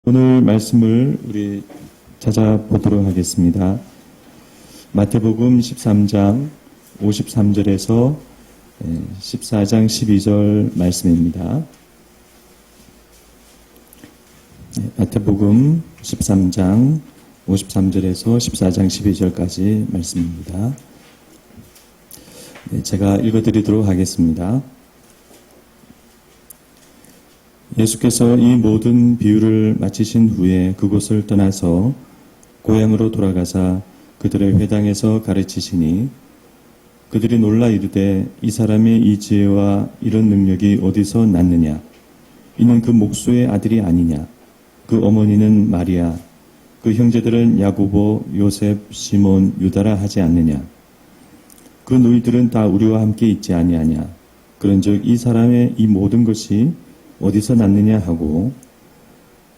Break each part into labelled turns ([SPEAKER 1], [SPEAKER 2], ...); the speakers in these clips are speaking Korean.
[SPEAKER 1] 오늘 말씀을 우리 찾아보도록 하겠습니다. 마태복음 13장 53절에서 14장 12절 말씀입니다. 마태복음 13장 53절에서 14장 12절까지 말씀입니다. 제가 읽어드리도록 하겠습니다. 예수께서 이 모든 비유를 마치신 후에 그곳을 떠나서 고향으로 돌아가사 그들의 회당에서 가르치시니 그들이 놀라 이르되 이 사람의 이 지혜와 이런 능력이 어디서 났느냐? 이는 그 목수의 아들이 아니냐? 그 어머니는 마리아, 그 형제들은 야고보, 요셉, 시몬, 유다라 하지 않느냐? 그 너희들은 다 우리와 함께 있지 아니하냐? 그런즉 이 사람의 이 모든 것이 어디서 났느냐 하고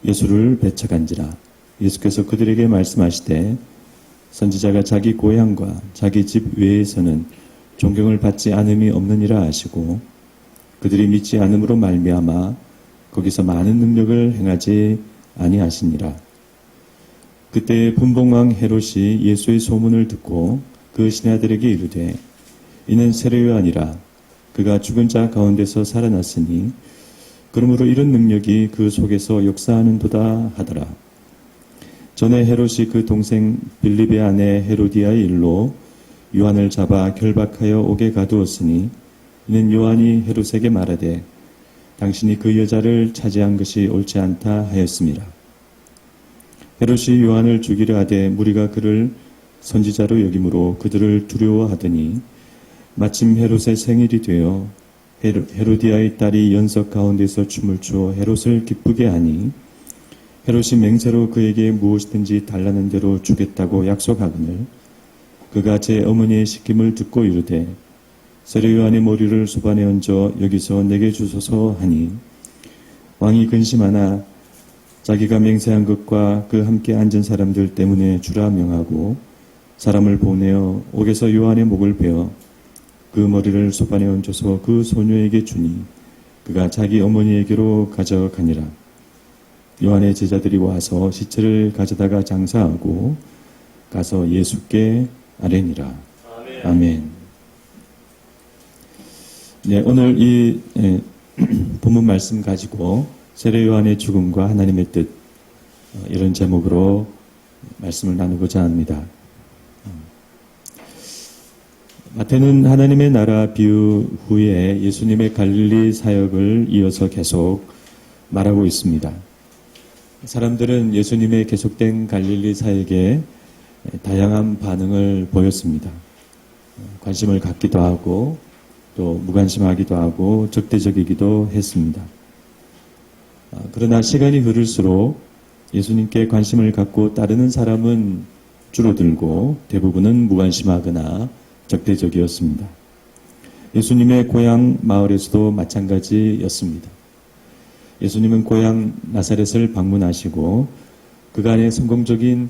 [SPEAKER 1] 예수를 배척한지라. 예수께서 그들에게 말씀하시되 선지자가 자기 고향과 자기 집 외에서는 존경을 받지 않음이 없느니라 하시고 그들이 믿지 않음으로 말미암아 거기서 많은 능력을 행하지 아니하시니라. 그때 분봉왕 헤롯이 예수의 소문을 듣고 그 신하들에게 이르되 이는 세례요한이라. 그가 죽은 자 가운데서 살아났으니 그러므로 이런 능력이 그 속에서 역사하는도다 하더라. 전에 헤롯이 그 동생 빌립의 아내 헤로디아의 일로 요한을 잡아 결박하여 옥에 가두었으니 이는 요한이 헤롯에게 말하되 당신이 그 여자를 차지한 것이 옳지 않다 하였습니다. 헤롯이 요한을 죽이려 하되 무리가 그를 선지자로 여김으로 그들을 두려워하더니 마침 헤롯의 생일이 되어 헤로디아의 딸이 연석 가운데서 춤을 추어 헤롯을 기쁘게 하니 헤롯이 맹세로 그에게 무엇이든지 달라는 대로 주겠다고 약속하거늘 그가 제 어머니의 시킴을 듣고 이르되 세례요한의 머리를 소반에 얹어 여기서 내게 주소서 하니 왕이 근심하나 자기가 맹세한 것과 그 함께 앉은 사람들 때문에 주라 명하고 사람을 보내어 옥에서 요한의 목을 베어 그 머리를 소반에 얹어서 그 소녀에게 주니 그가 자기 어머니에게로 가져가니라. 요한의 제자들이 와서 시체를 가져다가 장사하고 가서 예수께 아뢰니라. 아멘. 네, 오늘 이 본문 말씀 가지고 세례 요한의 죽음과 하나님의 뜻 이런 제목으로 말씀을 나누고자 합니다. 마태는 하나님의 나라 비유 후에 예수님의 갈릴리 사역을 이어서 계속 말하고 있습니다. 사람들은 예수님의 계속된 갈릴리 사역에 다양한 반응을 보였습니다. 관심을 갖기도 하고 또 무관심하기도 하고 적대적이기도 했습니다. 그러나 시간이 흐를수록 예수님께 관심을 갖고 따르는 사람은 줄어들고 대부분은 무관심하거나 적대적이었습니다. 예수님의 고향 마을에서도 마찬가지였습니다. 예수님은 고향 나사렛을 방문하시고 그간의 성공적인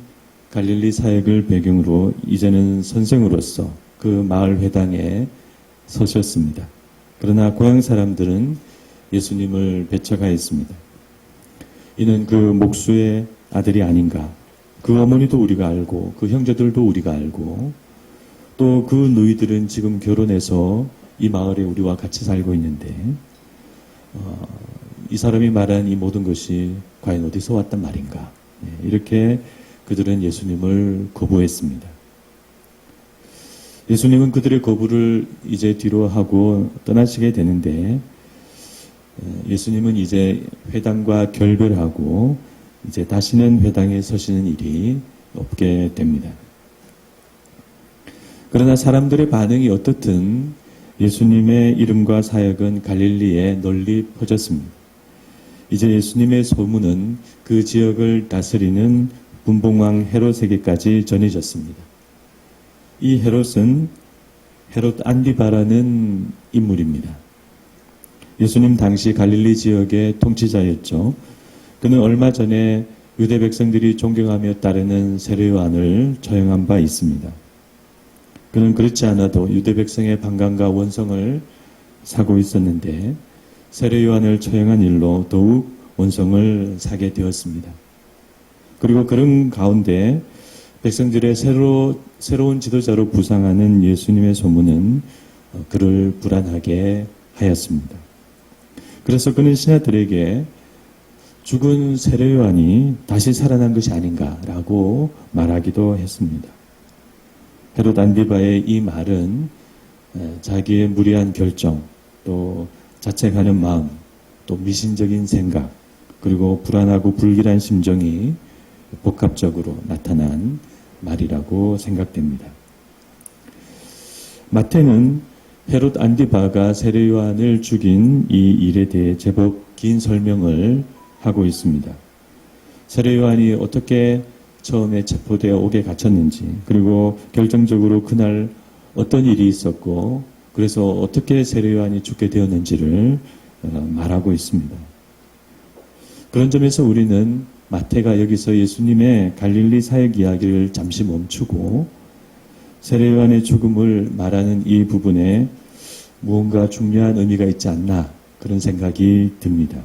[SPEAKER 1] 갈릴리 사역을 배경으로 이제는 선생으로서 그 마을 회당에 서셨습니다. 그러나 고향 사람들은 예수님을 배척하였습니다. 이는 그 목수의 아들이 아닌가. 그 어머니도 우리가 알고 그 형제들도 우리가 알고 또 그 누이들은 지금 결혼해서 이 마을에 우리와 같이 살고 있는데 이 사람이 말한 이 모든 것이 과연 어디서 왔단 말인가. 이렇게 그들은 예수님을 거부했습니다. 예수님은 그들의 거부를 이제 뒤로 하고 떠나시게 되는데 예수님은 이제 회당과 결별하고 이제 다시는 회당에 서시는 일이 없게 됩니다. 그러나 사람들의 반응이 어떻든 예수님의 이름과 사역은 갈릴리에 널리 퍼졌습니다. 이제 예수님의 소문은 그 지역을 다스리는 분봉왕 헤롯에게까지 전해졌습니다. 이 헤롯은 헤롯 안디바라는 인물입니다. 예수님 당시 갈릴리 지역의 통치자였죠. 그는 얼마 전에 유대 백성들이 존경하며 따르는 세례 요한을 처형한 바 있습니다. 그는 그렇지 않아도 유대 백성의 반감과 원성을 사고 있었는데 세례 요한을 처형한 일로 더욱 원성을 사게 되었습니다. 그리고 그런 가운데 백성들의 새로운 지도자로 부상하는 예수님의 소문은 그를 불안하게 하였습니다. 그래서 그는 신하들에게 죽은 세례 요한이 다시 살아난 것이 아닌가라고 말하기도 했습니다. 헤롯 안디바의 이 말은 자기의 무리한 결정, 또 자책하는 마음, 또 미신적인 생각, 그리고 불안하고 불길한 심정이 복합적으로 나타난 말이라고 생각됩니다. 마태는 헤롯 안디바가 세례 요한을 죽인 이 일에 대해 제법 긴 설명을 하고 있습니다. 세례 요한이 어떻게 처음에 체포되어 옥에 갇혔는지, 그리고 결정적으로 그날 어떤 일이 있었고, 그래서 어떻게 세례 요한이 죽게 되었는지를 말하고 있습니다. 그런 점에서 우리는 마태가 여기서 예수님의 갈릴리 사역 이야기를 잠시 멈추고 세례 요한의 죽음을 말하는 이 부분에 무언가 중요한 의미가 있지 않나 그런 생각이 듭니다.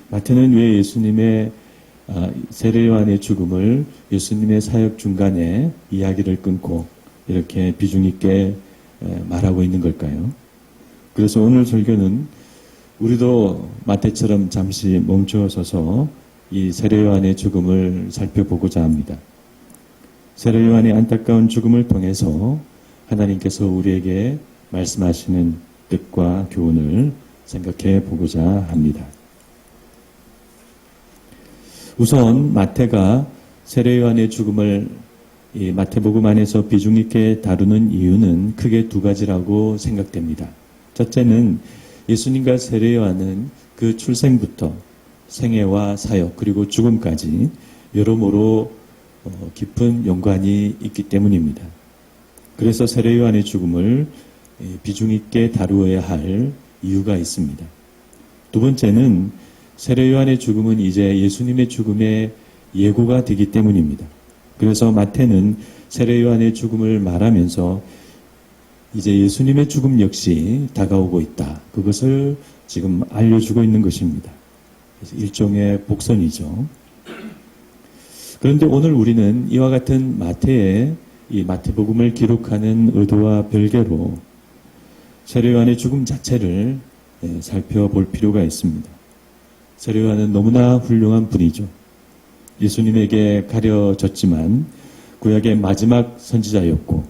[SPEAKER 1] 마태는 왜 예수님의 세례 요한의 죽음을 예수님의 사역 중간에 이야기를 끊고 이렇게 비중 있게 말하고 있는 걸까요? 그래서 오늘 설교는 우리도 마태처럼 잠시 멈추어서서 이 세례 요한의 죽음을 살펴보고자 합니다. 세례 요한의 안타까운 죽음을 통해서 하나님께서 우리에게 말씀하시는 뜻과 교훈을 생각해 보고자 합니다. 우선 마태가 세례 요한의 죽음을 이 마태복음 안에서 비중 있게 다루는 이유는 크게 두 가지라고 생각됩니다. 첫째는 예수님과 세례 요한은 그 출생부터 생애와 사역 그리고 죽음까지 여러모로 깊은 연관이 있기 때문입니다. 그래서 세례 요한의 죽음을 비중 있게 다루어야 할 이유가 있습니다. 두 번째는 세례 요한의 죽음은 이제 예수님의 죽음의 예고가 되기 때문입니다. 그래서 마태는 세례 요한의 죽음을 말하면서 이제 예수님의 죽음 역시 다가오고 있다. 그것을 지금 알려주고 있는 것입니다. 그래서 일종의 복선이죠. 그런데 오늘 우리는 이와 같은 마태의 이 마태복음을 기록하는 의도와 별개로 세례 요한의 죽음 자체를 살펴볼 필요가 있습니다. 세례 요한은 너무나 훌륭한 분이죠. 예수님에게 가려졌지만 구약의 마지막 선지자였고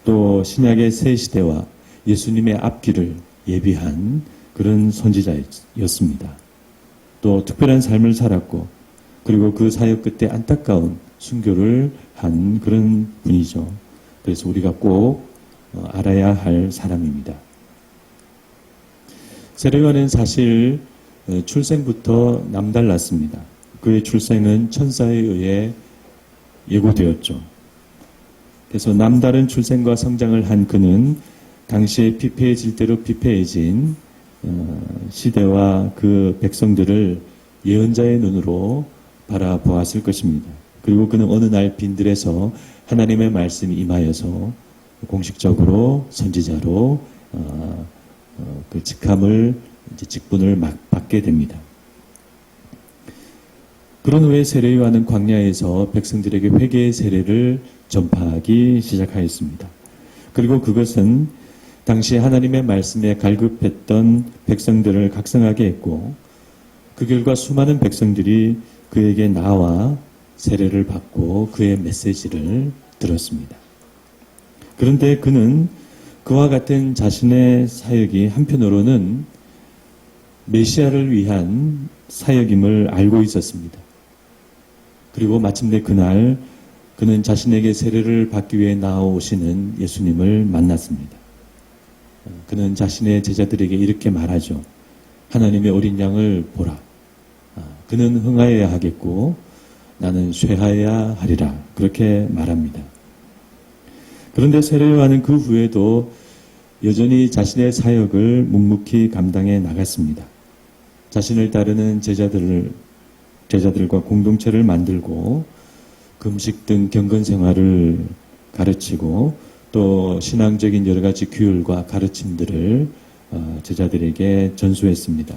[SPEAKER 1] 또 신약의 새 시대와 예수님의 앞길을 예비한 그런 선지자였습니다. 또 특별한 삶을 살았고 그리고 그 사역 끝에 안타까운 순교를 한 그런 분이죠. 그래서 우리가 꼭 알아야 할 사람입니다. 세례 요한은 사실 출생부터 남달랐습니다. 그의 출생은 천사에 의해 예고되었죠. 그래서 남다른 출생과 성장을 한 그는 당시에 피폐해질 대로 피폐해진 시대와 그 백성들을 예언자의 눈으로 바라보았을 것입니다. 그리고 그는 어느 날 빈들에서 하나님의 말씀이 임하여서 공식적으로 선지자로 그 직분을 받게 됩니다. 그런 후에 세례 요한은 광야에서 백성들에게 회개의 세례를 전파하기 시작하였습니다. 그리고 그것은 당시 하나님의 말씀에 갈급했던 백성들을 각성하게 했고 그 결과 수많은 백성들이 그에게 나와 세례를 받고 그의 메시지를 들었습니다. 그런데 그는 그와 같은 자신의 사역이 한편으로는 메시아를 위한 사역임을 알고 있었습니다. 그리고 마침내 그날 그는 자신에게 세례를 받기 위해 나오시는 예수님을 만났습니다. 그는 자신의 제자들에게 이렇게 말하죠. 하나님의 어린 양을 보라. 그는 흥하여야 하겠고 나는 쇠하여야 하리라. 그렇게 말합니다. 그런데 세례 요한은 그 후에도 여전히 자신의 사역을 묵묵히 감당해 나갔습니다. 자신을 따르는 제자들과 공동체를 만들고 금식 등 경건 생활을 가르치고 또 신앙적인 여러 가지 규율과 가르침들을 제자들에게 전수했습니다.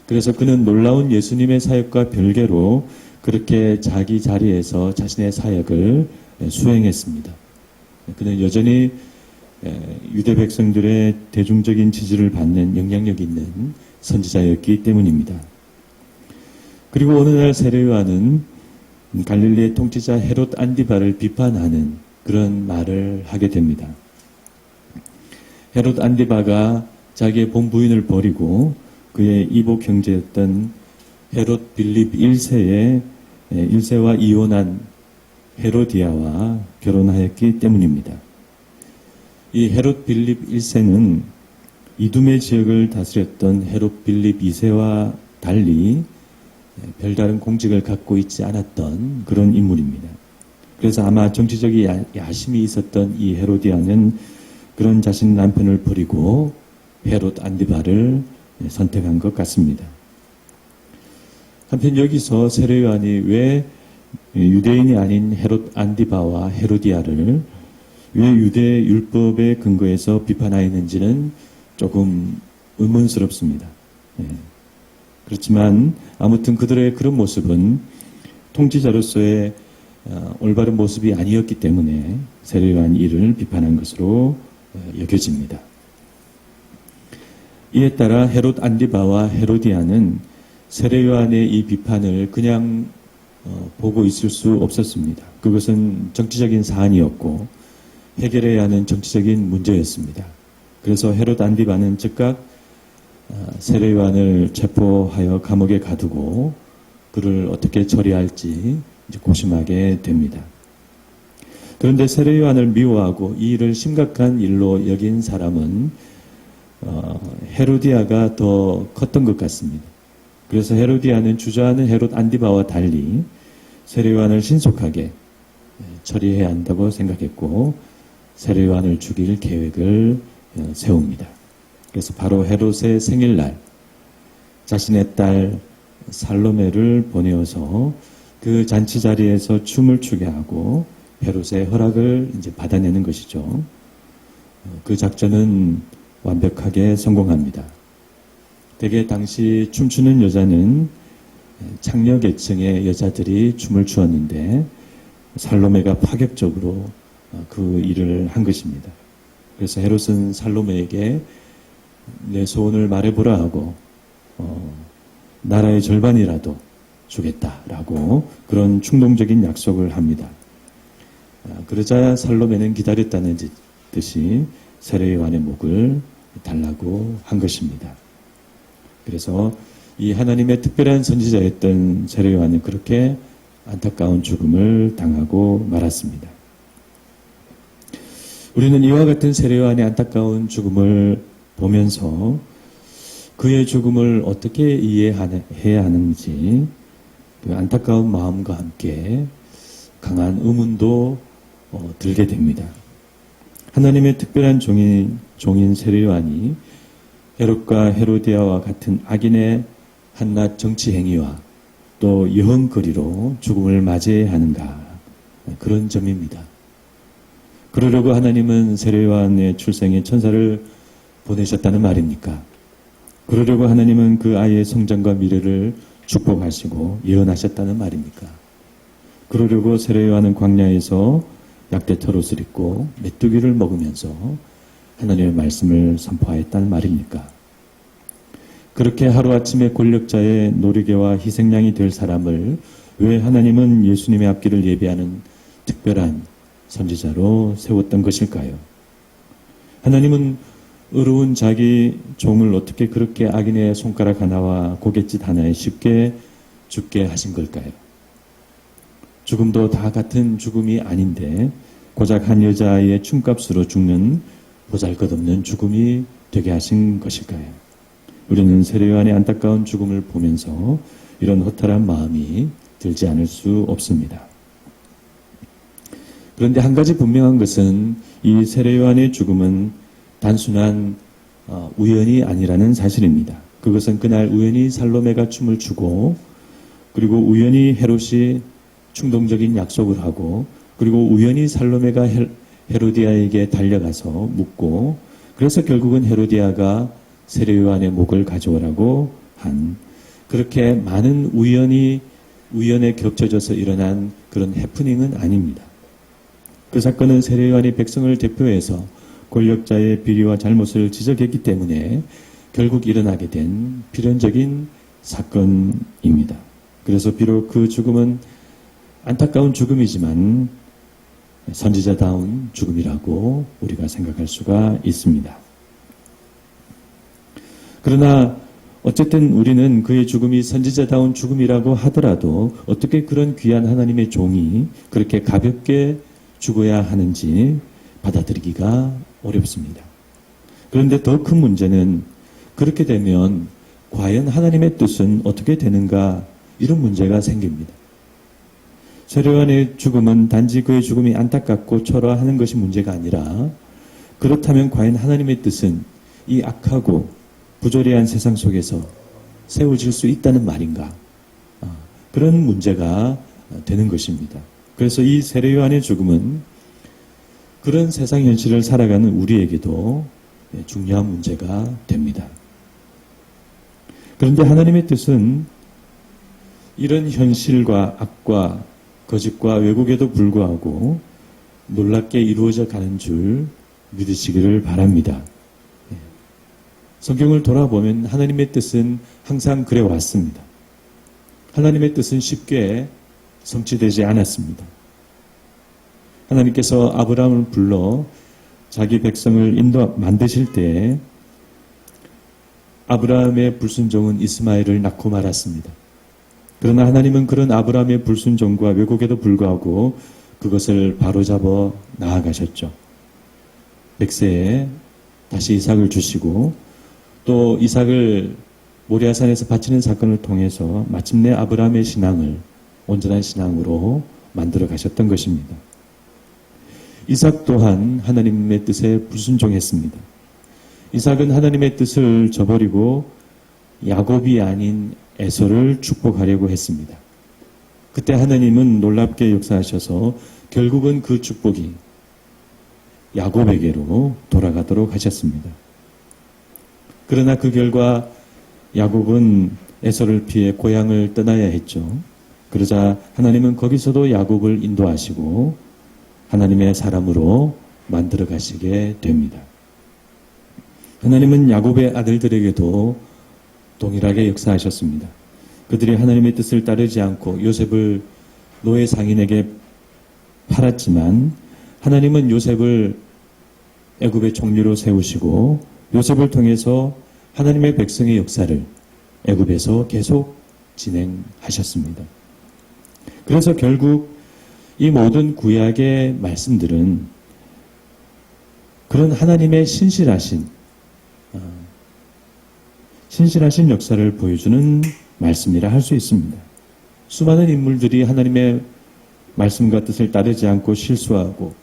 [SPEAKER 1] 그래서 그는 놀라운 예수님의 사역과 별개로 그렇게 자기 자리에서 자신의 사역을 수행했습니다. 그는 여전히 유대 백성들의 대중적인 지지를 받는 영향력 있는 선지자였기 때문입니다. 그리고 어느 날 세례요한은 갈릴리의 통치자 헤롯 안디바를 비판하는 그런 말을 하게 됩니다. 헤롯 안디바가 자기의 본부인을 버리고 그의 이복 형제였던 헤롯 빌립 1세와 이혼한 헤로디아와 결혼하였기 때문입니다. 이 헤롯 빌립 1세는 이두메 지역을 다스렸던 헤롯 빌립 2세와 달리 별다른 공직을 갖고 있지 않았던 그런 인물입니다. 그래서 아마 정치적인 야심이 있었던 이 헤로디아는 그런 자신 남편을 버리고 헤롯 안디바를 선택한 것 같습니다. 한편 여기서 세례요한이 왜 유대인이 아닌 헤롯 안디바와 헤로디아를 왜 유대 율법에 근거해서 비판하였는지는 조금 의문스럽습니다. 그렇지만 아무튼 그들의 그런 모습은 통치자로서의 올바른 모습이 아니었기 때문에 세례요한이 이를 비판한 것으로 여겨집니다. 이에 따라 헤롯 안디바와 헤로디아는 세례요한의 이 비판을 그냥 보고 있을 수 없었습니다. 그것은 정치적인 사안이었고 해결해야 하는 정치적인 문제였습니다. 그래서 헤롯 안디바는 즉각 세례요한을 체포하여 감옥에 가두고 그를 어떻게 처리할지 이제 고심하게 됩니다. 그런데 세례요한을 미워하고 이 일을 심각한 일로 여긴 사람은 헤로디아가 더 컸던 것 같습니다. 그래서 헤로디아는 주저하는 헤롯 안디바와 달리 세례요한을 신속하게 처리해야 한다고 생각했고 세례요한을 죽일 계획을 세웁니다. 그래서 바로 헤롯의 생일날 자신의 딸 살로메를 보내어서 그 잔치 자리에서 춤을 추게 하고 헤롯의 허락을 이제 받아내는 것이죠. 그 작전은 완벽하게 성공합니다. 대개 당시 춤추는 여자는 창녀 계층의 여자들이 춤을 추었는데 살로메가 파격적으로 그 일을 한 것입니다. 그래서 헤롯은 살로메에게 내 소원을 말해보라 하고 나라의 절반이라도 주겠다라고 그런 충동적인 약속을 합니다. 그러자 살로메는 기다렸다는 듯이 세례요한의 목을 달라고 한 것입니다. 그래서 이 하나님의 특별한 선지자였던 세례요한은 그렇게 안타까운 죽음을 당하고 말았습니다. 우리는 이와 같은 세례요한의 안타까운 죽음을 보면서 그의 죽음을 어떻게 이해해야 하는지 그 안타까운 마음과 함께 강한 의문도 들게 됩니다. 하나님의 특별한 종인 세례요한이 헤롯과 헤로디아와 같은 악인의 한낱 정치 행위와 또 여흥거리로 죽음을 맞이해야 하는가 그런 점입니다. 그러려고 하나님은 세례요한의 출생에 천사를 보내셨다는 말입니까? 그러려고 하나님은 그 아이의 성장과 미래를 축복하시고 예언하셨다는 말입니까? 그러려고 세례요한은 광야에서 약대 털옷을 입고 메뚜기를 먹으면서 하나님의 말씀을 선포하였다는 말입니까? 그렇게 하루아침에 권력자의 노리개와 희생양이 될 사람을 왜 하나님은 예수님의 앞길을 예비하는 특별한 선지자로 세웠던 것일까요? 하나님은 의로운 자기 종을 어떻게 그렇게 악인의 손가락 하나와 고갯짓 하나에 쉽게 죽게 하신 걸까요? 죽음도 다 같은 죽음이 아닌데 고작 한 여자아이의 춤값으로 죽는 보잘것없는 죽음이 되게 하신 것일까요? 우리는 세례요한의 안타까운 죽음을 보면서 이런 허탈한 마음이 들지 않을 수 없습니다. 그런데 한 가지 분명한 것은 이 세례요한의 죽음은 단순한 우연이 아니라는 사실입니다. 그것은 그날 우연히 살로메가 춤을 추고 그리고 우연히 헤롯이 충동적인 약속을 하고 그리고 우연히 살로메가 헤로디아에게 달려가서 묻고 그래서 결국은 헤로디아가 세례요한의 목을 가져오라고 한 그렇게 많은 우연이 우연에 겹쳐져서 일어난 그런 해프닝은 아닙니다. 그 사건은 세례요한이 백성을 대표해서 권력자의 비리와 잘못을 지적했기 때문에 결국 일어나게 된 필연적인 사건입니다. 그래서 비록 그 죽음은 안타까운 죽음이지만 선지자다운 죽음이라고 우리가 생각할 수가 있습니다. 그러나 어쨌든 우리는 그의 죽음이 선지자다운 죽음이라고 하더라도 어떻게 그런 귀한 하나님의 종이 그렇게 가볍게 죽어야 하는지 받아들이기가 어렵습니다. 그런데 더 큰 문제는 그렇게 되면 과연 하나님의 뜻은 어떻게 되는가, 이런 문제가 생깁니다. 세례요한의 죽음은 단지 그의 죽음이 안타깝고 초라하는 것이 문제가 아니라, 그렇다면 과연 하나님의 뜻은 이 악하고 부조리한 세상 속에서 세워질 수 있다는 말인가? 그런 문제가 되는 것입니다. 그래서 이 세례요한의 죽음은 그런 세상 현실을 살아가는 우리에게도 중요한 문제가 됩니다. 그런데 하나님의 뜻은 이런 현실과 악과 거짓과 왜곡에도 불구하고 놀랍게 이루어져 가는 줄 믿으시기를 바랍니다. 성경을 돌아보면 하나님의 뜻은 항상 그래 왔습니다. 하나님의 뜻은 쉽게 성취되지 않았습니다. 하나님께서 아브라함을 불러 자기 백성을 만드실 때 아브라함의 불순종은 이스마엘을 낳고 말았습니다. 그러나 하나님은 그런 아브라함의 불순종과 왜곡에도 불구하고 그것을 바로잡아 나아가셨죠. 백세에 다시 이삭을 주시고 또 이삭을 모리아산에서 바치는 사건을 통해서 마침내 아브라함의 신앙을 온전한 신앙으로 만들어 가셨던 것입니다. 이삭 또한 하나님의 뜻에 불순종했습니다. 이삭은 하나님의 뜻을 저버리고 야곱이 아닌 에서를 축복하려고 했습니다. 그때 하나님은 놀랍게 역사하셔서 결국은 그 축복이 야곱에게로 돌아가도록 하셨습니다. 그러나 그 결과 야곱은 에서를 피해 고향을 떠나야 했죠. 그러자 하나님은 거기서도 야곱을 인도하시고 하나님의 사람으로 만들어 가시게 됩니다. 하나님은 야곱의 아들들에게도 동일하게 역사하셨습니다. 그들이 하나님의 뜻을 따르지 않고 요셉을 노예 상인에게 팔았지만 하나님은 요셉을 애굽의 총리로 세우시고 요셉을 통해서 하나님의 백성의 역사를 애굽에서 계속 진행하셨습니다. 그래서 결국 이 모든 구약의 말씀들은 그런 하나님의 신실하신 역사를 보여주는 말씀이라 할 수 있습니다. 수많은 인물들이 하나님의 말씀과 뜻을 따르지 않고 실수하고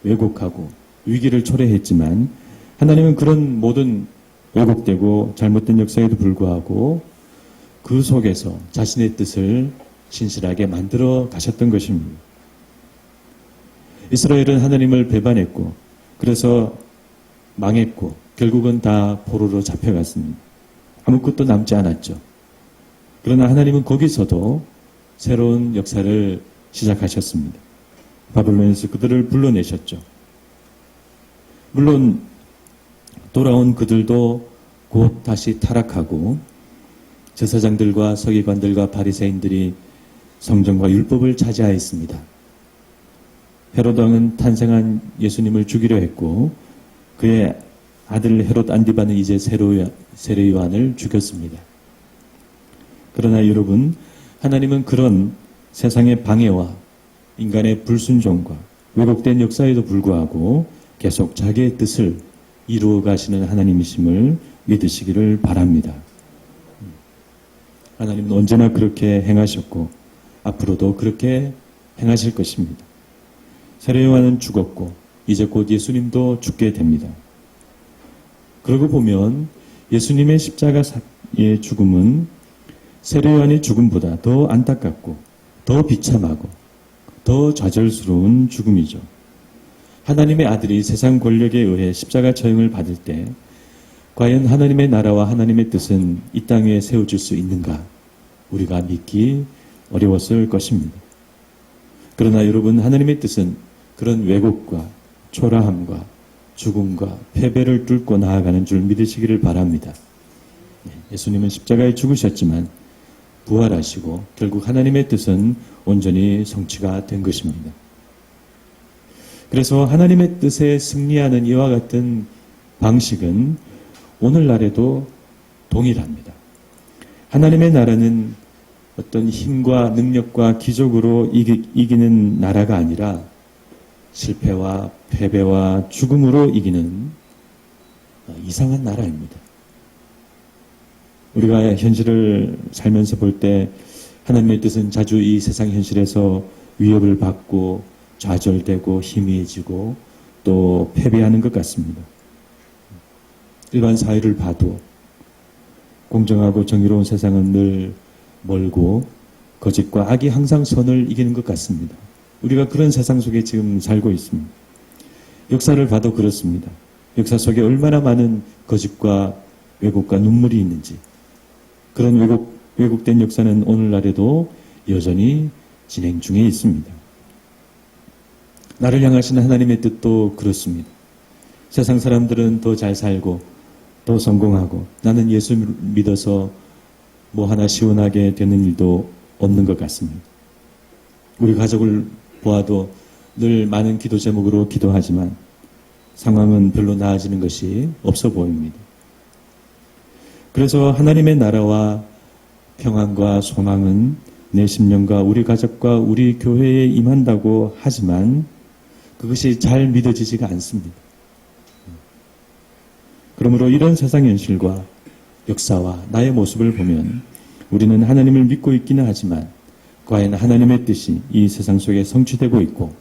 [SPEAKER 1] 왜곡하고 위기를 초래했지만 하나님은 그런 모든 왜곡되고 잘못된 역사에도 불구하고 그 속에서 자신의 뜻을 신실하게 만들어 가셨던 것입니다. 이스라엘은 하나님을 배반했고 그래서 망했고 결국은 다 포로로 잡혀갔습니다. 아무것도 남지 않았죠. 그러나 하나님은 거기서도 새로운 역사를 시작하셨습니다. 바벨론에서 그들을 불러내셨죠. 물론 돌아온 그들도 곧 다시 타락하고 제사장들과 서기관들과 바리새인들이 성경과 율법을 차지하였습니다. 헤롯 왕은 탄생한 예수님을 죽이려 했고 그의 아들 헤롯 안디바는 이제 세례 요한을 죽였습니다. 그러나 여러분, 하나님은 그런 세상의 방해와 인간의 불순종과 왜곡된 역사에도 불구하고 계속 자기의 뜻을 이루어 가시는 하나님이심을 믿으시기를 바랍니다. 하나님은 언제나 그렇게 행하셨고 앞으로도 그렇게 행하실 것입니다. 세례 요한은 죽었고 이제 곧 예수님도 죽게 됩니다. 그러고 보면 예수님의 십자가의 죽음은 세례 요한의 죽음보다 더 안타깝고 더 비참하고 더 좌절스러운 죽음이죠. 하나님의 아들이 세상 권력에 의해 십자가 처형을 받을 때 과연 하나님의 나라와 하나님의 뜻은 이 땅 위에 세워질 수 있는가? 우리가 믿기 어려웠을 것입니다. 그러나 여러분, 하나님의 뜻은 그런 왜곡과 초라함과 죽음과 패배를 뚫고 나아가는 줄 믿으시기를 바랍니다. 예수님은 십자가에 죽으셨지만 부활하시고 결국 하나님의 뜻은 온전히 성취가 된 것입니다. 그래서 하나님의 뜻에 승리하는 이와 같은 방식은 오늘날에도 동일합니다. 하나님의 나라는 어떤 힘과 능력과 기적으로 이기는 나라가 아니라 실패와 패배와 죽음으로 이기는 이상한 나라입니다. 우리가 현실을 살면서 볼 때 하나님의 뜻은 자주 이 세상 현실에서 위협을 받고 좌절되고 희미해지고 또 패배하는 것 같습니다. 일반 사회를 봐도 공정하고 정의로운 세상은 늘 멀고 거짓과 악이 항상 선을 이기는 것 같습니다. 우리가 그런 세상 속에 지금 살고 있습니다. 역사를 봐도 그렇습니다. 역사 속에 얼마나 많은 거짓과 왜곡과 눈물이 있는지, 그런 왜곡된 역사는 오늘날에도 여전히 진행 중에 있습니다. 나를 향하신 하나님의 뜻도 그렇습니다. 세상 사람들은 더 잘 살고 더 성공하고 나는 예수 믿어서 뭐 하나 시원하게 되는 일도 없는 것 같습니다. 우리 가족을 보아도 늘 많은 기도 제목으로 기도하지만 상황은 별로 나아지는 것이 없어 보입니다. 그래서 하나님의 나라와 평안과 소망은 내 심령과 우리 가족과 우리 교회에 임한다고 하지만 그것이 잘 믿어지지가 않습니다. 그러므로 이런 세상 현실과 역사와 나의 모습을 보면 우리는 하나님을 믿고 있기는 하지만 과연 하나님의 뜻이 이 세상 속에 성취되고 있고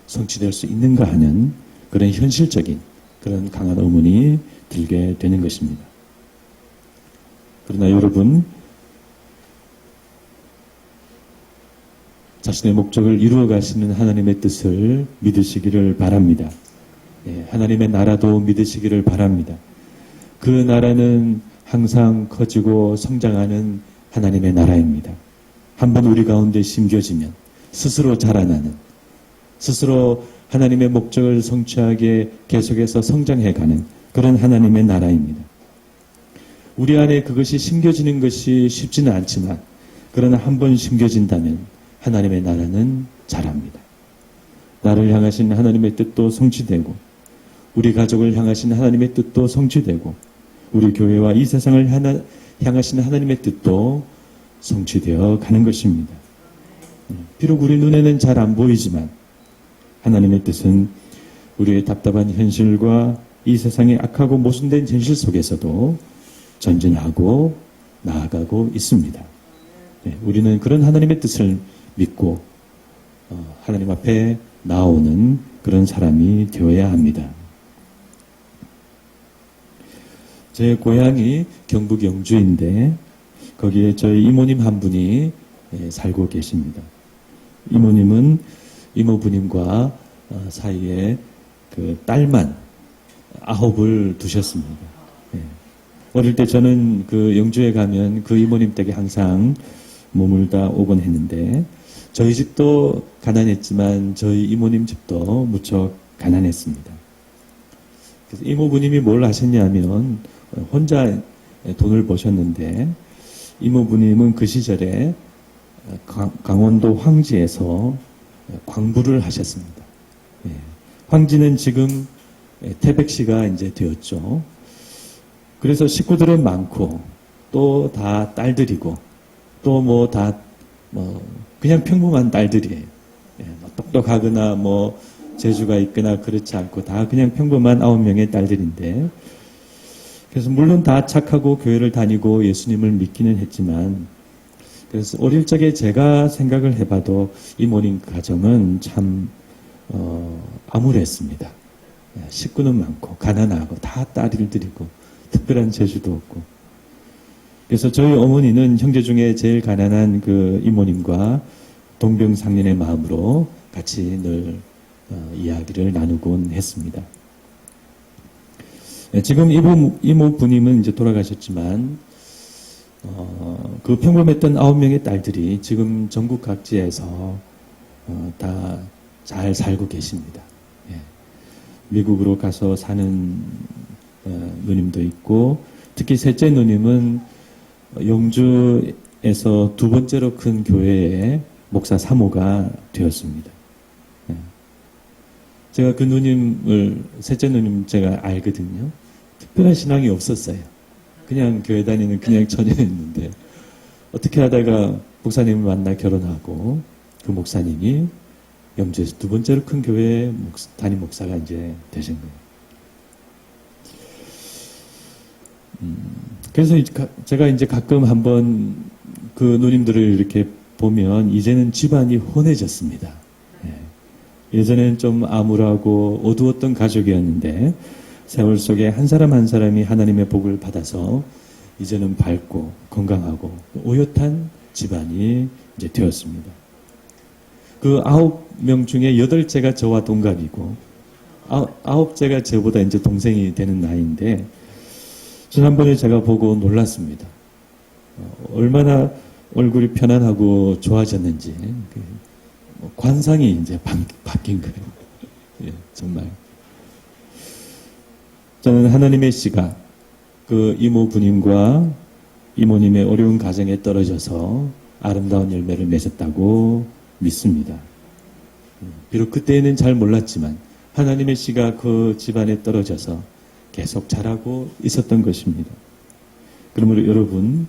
[SPEAKER 1] 성취될 수 있는가 하는 그런 현실적인 그런 강한 의문이 들게 되는 것입니다. 그러나 여러분, 자신의 목적을 이루어 가시는 하나님의 뜻을 믿으시기를 바랍니다. 하나님의 나라도 믿으시기를 바랍니다. 그 나라는 항상 커지고 성장하는 하나님의 나라입니다. 한번 우리 가운데 심겨지면 스스로 자라나는, 스스로 하나님의 목적을 성취하게 계속해서 성장해가는 그런 하나님의 나라입니다. 우리 안에 그것이 심겨지는 것이 쉽지는 않지만 그러나 한번 심겨진다면 하나님의 나라는 자랍니다. 나를 향하신 하나님의 뜻도 성취되고 우리 가족을 향하신 하나님의 뜻도 성취되고 우리 교회와 이 세상을 향하신 하나님의 뜻도 성취되어 가는 것입니다. 비록 우리 눈에는 잘 안 보이지만 하나님의 뜻은 우리의 답답한 현실과 이 세상의 악하고 모순된 현실 속에서도 전진하고 나아가고 있습니다. 우리는 그런 하나님의 뜻을 믿고 하나님 앞에 나오는 그런 사람이 되어야 합니다. 제 고향이 경북 영주인데 거기에 저희 이모님 한 분이 살고 계십니다. 이모님은 이모부님과 사이에 그 딸만 9을 두셨습니다. 어릴 때 저는 그 영주에 가면 그 이모님 댁에 항상 머물다 오곤 했는데 저희 집도 가난했지만 저희 이모님 집도 무척 가난했습니다. 그래서 이모부님이 뭘 하셨냐면 혼자 돈을 버셨는데 이모부님은 그 시절에 강원도 황지에서 광부를 하셨습니다. 황지는 지금 태백시가 이제 되었죠. 그래서 식구들은 많고 또 다 딸들이고 또 뭐 다 그냥 평범한 딸들이에요. 똑똑하거나 뭐 재주가 있거나 그렇지 않고 다 그냥 평범한 9명의 딸들인데 그래서 물론 다 착하고 교회를 다니고 예수님을 믿기는 했지만 그래서 어릴 적에 제가 생각을 해봐도 이모님 가정은 참 암울했습니다. 식구는 많고 가난하고 다 딸들이고 특별한 재주도 없고 그래서 저희 어머니는 형제 중에 제일 가난한 그 이모님과 동병상련의 마음으로 같이 늘 이야기를 나누곤 했습니다. 지금 이모부님은 이제 돌아가셨지만 그 평범했던 9명의 딸들이 지금 전국 각지에서 다 잘 살고 계십니다. 예. 미국으로 가서 사는 누님도 있고, 특히 셋째 누님은 영주에서 두 번째로 큰 교회의 목사 사모가 되었습니다. 예. 제가 그 누님을, 셋째 누님 제가 알거든요. 특별한 신앙이 없었어요. 그냥 교회 다니는 그냥 처녀였는데, 어떻게 하다가 목사님을 만나 결혼하고, 그 목사님이 영주에서 두 번째로 큰 교회의 담임 목사가 이제 되신 거예요. 그래서 제가 이제 가끔 한번 그 누님들을 이렇게 보면 이제는 집안이 혼해졌습니다. 예전엔 좀 암울하고 어두웠던 가족이었는데 세월 속에 한 사람 한 사람이 하나님의 복을 받아서 이제는 밝고 건강하고 오옅한 집안이 이제 되었습니다. 그 9명 중에 8째가 저와 동갑이고 9째가 저보다 이제 동생이 되는 나이인데 지난번에 제가 보고 놀랐습니다. 얼마나 얼굴이 편안하고 좋아졌는지 관상이 이제 바뀐 거예요. 예, 정말. 저는 하나님의 씨가 그 이모 부님과 이모님의 어려운 가정에 떨어져서 아름다운 열매를 맺었다고 믿습니다. 비록 그때는 잘 몰랐지만 하나님의 씨가 그 집안에 떨어져서 계속 자라고 있었던 것입니다. 그러므로 여러분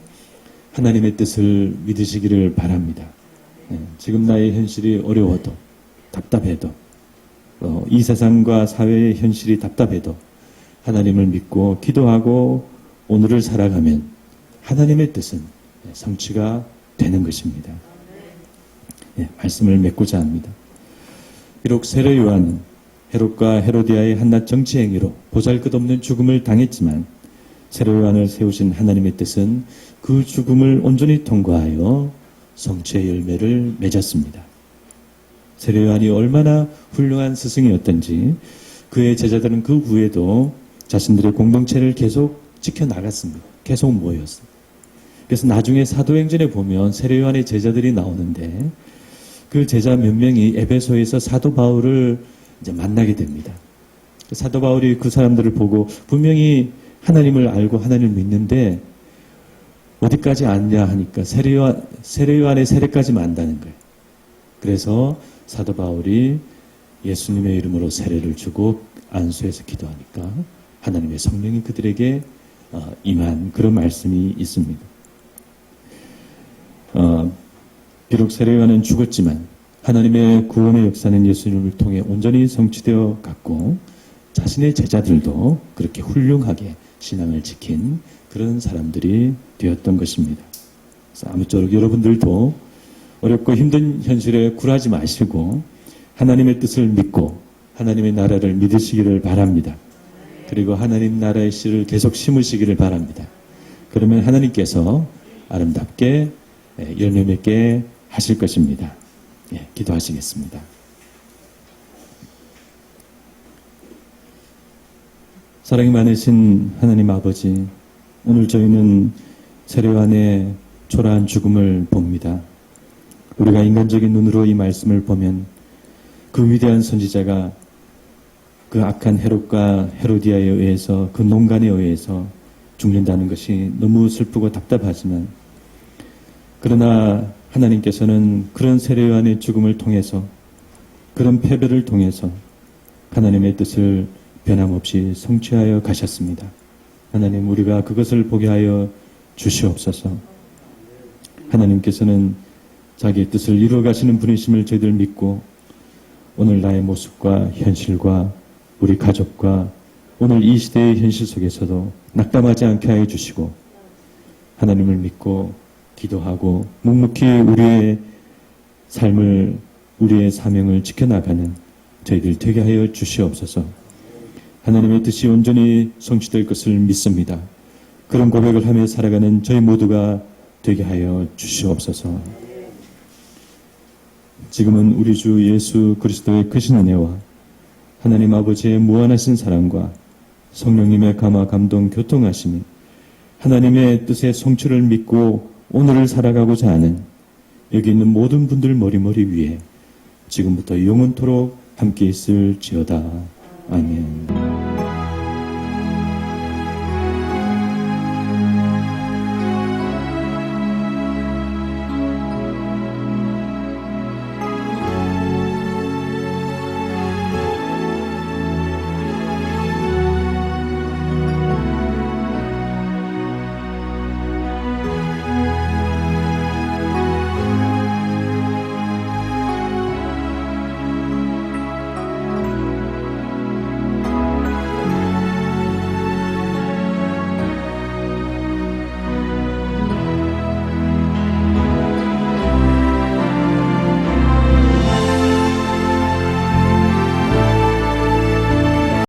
[SPEAKER 1] 하나님의 뜻을 믿으시기를 바랍니다. 지금 나의 현실이 어려워도 답답해도 이 세상과 사회의 현실이 답답해도 하나님을 믿고 기도하고 오늘을 살아가면 하나님의 뜻은 성취가 되는 것입니다. 말씀을 맺고자 합니다. 비록 세례 요한은 헤롯과 헤로디아의 한낱 정치 행위로 보잘것없는 죽음을 당했지만 세례 요한을 세우신 하나님의 뜻은 그 죽음을 온전히 통과하여 성취의 열매를 맺었습니다. 세례 요한이 얼마나 훌륭한 스승이었던지 그의 제자들은 그 후에도 자신들의 공동체를 계속 지켜나갔습니다. 계속 모였습니다. 그래서 나중에 사도행전에 보면 세례 요한의 제자들이 나오는데 그 제자 몇 명이 에베소에서 사도 바울을 이제 만나게 됩니다. 사도 바울이 그 사람들을 보고 분명히 하나님을 알고 하나님을 믿는데 어디까지 안냐 하니까 세례 요한의 세례까지만 안다는 거예요. 그래서 사도 바울이 예수님의 이름으로 세례를 주고 안수해서 기도하니까 하나님의 성령이 그들에게 임한 그런 말씀이 있습니다. 비록 세례 요한은 죽었지만 하나님의 구원의 역사는 예수님을 통해 온전히 성취되어 갔고 자신의 제자들도 그렇게 훌륭하게 신앙을 지킨 그런 사람들이 되었던 것입니다. 그래서 아무쪼록 여러분들도 어렵고 힘든 현실에 굴하지 마시고 하나님의 뜻을 믿고 하나님의 나라를 믿으시기를 바랍니다. 그리고 하나님 나라의 씨를 계속 심으시기를 바랍니다. 그러면 하나님께서 아름답게 열매 맺게 하실 것입니다. 기도하시겠습니다. 사랑이 많으신 하나님 아버지, 오늘 저희는 세례 요한의 초라한 죽음을 봅니다. 우리가 인간적인 눈으로 이 말씀을 보면 그 위대한 선지자가 그 악한 헤롯과 헤로디아에 의해서 그 농간에 의해서 죽는다는 것이 너무 슬프고 답답하지만 그러나 하나님께서는 그런 세례 요한의 죽음을 통해서 그런 패배를 통해서 하나님의 뜻을 변함없이 성취하여 가셨습니다. 하나님 우리가 그것을 보게 하여 주시옵소서. 하나님께서는 자기의 뜻을 이루어 가시는 분이심을 저희들 믿고 오늘 나의 모습과 현실과 우리 가족과 오늘 이 시대의 현실 속에서도 낙담하지 않게 하여 주시고 하나님을 믿고 기도하고 묵묵히 우리의 삶을 우리의 사명을 지켜나가는 저희들 되게 하여 주시옵소서. 하나님의 뜻이 온전히 성취될 것을 믿습니다. 그런 고백을 하며 살아가는 저희 모두가 되게 하여 주시옵소서. 지금은 우리 주 예수 그리스도의 크신 은혜와 하나님 아버지의 무한하신 사랑과 성령님의 감화 감동 교통하심이 하나님의 뜻의 성취를 믿고 오늘을 살아가고자 하는 여기 있는 모든 분들 머리머리 위에 지금부터 영원토록 함께 있을지어다. 아멘.